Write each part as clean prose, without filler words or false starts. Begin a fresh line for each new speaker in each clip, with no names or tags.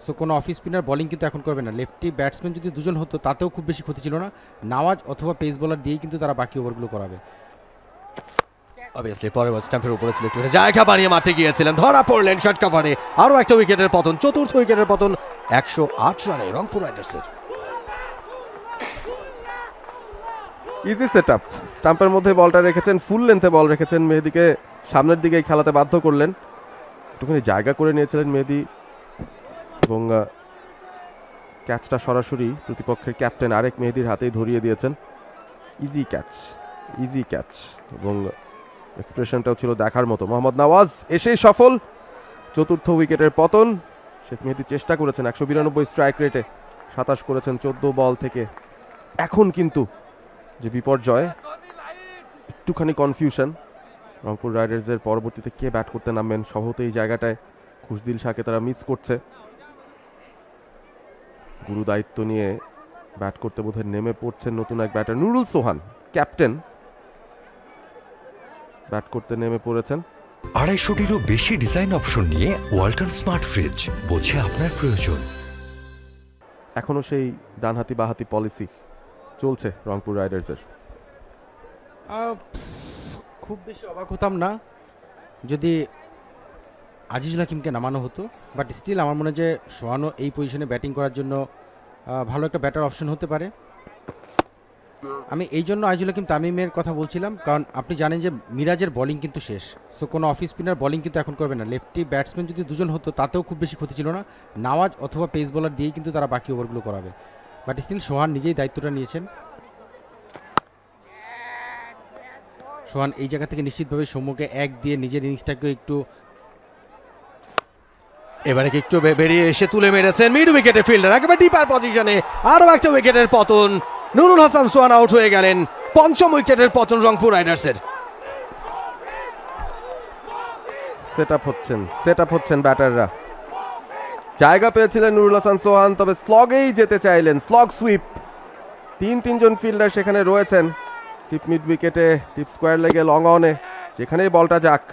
So কোনো off spinner bowling কিন্তু এখন করবে না। লেফটি ব্যাটসম্যান যদি দুজন হতো তাতেও খুব বেশি ক্ষতি ছিল না। নওয়াজ অথবা পেস বোলার দিয়েই কিন্তু তারা বাকি ওভারগুলো করাবে।
অবভিয়াসলি পরের বল স্ট্যাম্পের উপরে সিলেক্ট করে জায়গা বাড়িয়ে মাঠে গিয়েছিলেন, ধরা পড়লেন শর্ট কাভারে। আরও একটা উইকেটের পতন, চতুর্থ উইকেটের পতন 108 রানে রংপুর রাইডার্সের।
ইজি সেট আপ, স্টাম্পের মধ্যে বলটা রেখেছেন, ফুল লেন্থে বল রেখেছেন, মেহেদিকে সামনের দিকে খেলাতে বাধ্য করলেন। একটুখানি জায়গা করে নিয়েছিলেন মেহেদি এবং ক্যাচটা সরাসরি প্রতিপক্ষের ক্যাপ্টেন আরেক মেহেদির হাতেই ধরিয়ে দিয়েছেন। ইজি ক্যাচ এবং এক্সপ্রেশনটাও ছিল দেখার মতো। মোহাম্মদ নওয়াজ এসেই সফল, চতুর্থ উইকেটের পতন। শেখ মেহেদি চেষ্টা করেছেন 192 স্ট্রাইক রেটে, 27 করেছেন 14 বল থেকে। এখন কিন্তু যে বিপর্যয়, একটুখানি কনফিউশন রংপুর রাইডার্সের পরবর্তীতে কে ব্যাট করতে নামবেন। সম্ভবত এই জায়গাটায় খুশদিল শাহকে তারা মিস করছে। গুরু দায়িত্ব নিয়ে ব্যাট করতে বোধহয় নেমে পড়ছেন নতুন এক ব্যাটার নুরুল সোহান, ক্যাপ্টেন, ব্যাট করতে নেমে পড়েছেন।
250-টিরও বেশি ডিজাইন অপশন নিয়ে ওয়ালটন স্মার্ট ফ্রিজ, বোঝে আপনার প্রয়োজন।
এখনো সেই ডানহাতি বাহাতি পলিসি চলছে রংপুর রাইডার্সের।
খুব বেশি অবাক হতাম না যদি আজিজুল হাকিমকে নামানো হতো, বাট স্টিল আমার মনে হয় যে সোহানও এই পজিশনে ব্যাটিং করার জন্য ভালো একটা ব্যাটার অপশন হতে পারে। আমি এই জন্য আজিজুল হাকিম তামিমের কথা বলছিলাম, কারণ আপনি জানেন যে মিরাজের বোলিং কিন্তু শেষ। সো কোনো অফ স্পিনার বোলিং কিন্তু এখন করবে না। লেফটি ব্যাটসম্যান যদি দুজন হতো তাতেও খুব বেশি ক্ষতি ছিল না। নওয়াজ অথবা পেস বোলার দিয়েই কিন্তু তারা বাকি ওভারগুলো করাবে। বাট স্টিল সোহান নিজেই দায়িত্বটা নিয়েছেন। সোহান এই জায়গা থেকে নিশ্চিতভাবে সৌম্যকে এক দিয়ে নিজের ইনিংসটাকে একটু
এবারে একটু বেরিয়ে এসে তুলে মেরেছেন মিড উইকেটে ফিল্ডার, একেবারে ডিপার পজিশনে। আরও একটা উইকেটের পতন, নুরুল হাসান সোহান আউট হয়ে গেলেন। পঞ্চম উইকেটের পতন রংপুর রাইডার্সের।
সেট আপ হচ্ছেন ব্যাটাররা। জায়গা পেয়েছিলেন নুরুল হাসান সোহান, তবে স্লগেই যেতে চাইলেন, স্লগ সুইপ। তিনজন ফিল্ডার সেখানে রয়েছেন, টিপ মিড উইকেটে, টিপ স্কোয়ার লেগে, লং অনে, যেখানেই বলটা যাক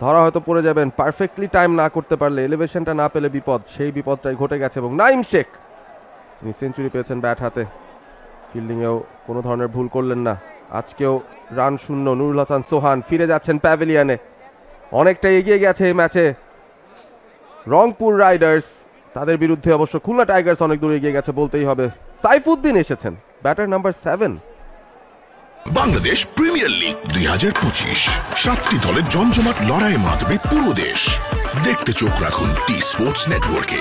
ধরা হয়তো পড়ে যাবেন। পারফেক্টলি টাইম না করতে পারলে, এলিভেশনটা না পেলে বিপদ, সেই বিপদটাই ঘটে গেছে। এবং নাইম শেখ তিনি সেঞ্চুরি পেয়েছেন ব্যাট হাতে, ফিল্ডিংয়েও কোনো ধরনের ভুল করলেন না। আজকেও রান শূন্য নুরুল হাসান সোহান, ফিরে যাচ্ছেন প্যাভিলিয়নে। অনেকটা এগিয়ে গেছে এই ম্যাচে রংপুর রাইডার্স, তাদের বিরুদ্ধে অবশ্য খুলনা টাইগার্স অনেক দূর এগিয়ে গেছে বলতেই হবে। সাইফুদ্দিন এসেছেন, batter number 7।
Bangladesh premier league 2025, 7টি দলের জমজমাট লড়াইয়ের মাধ্যমে পুরো দেশ দেখতে চোখ রাখুন টি স্পোর্টস নেটওয়ার্কে।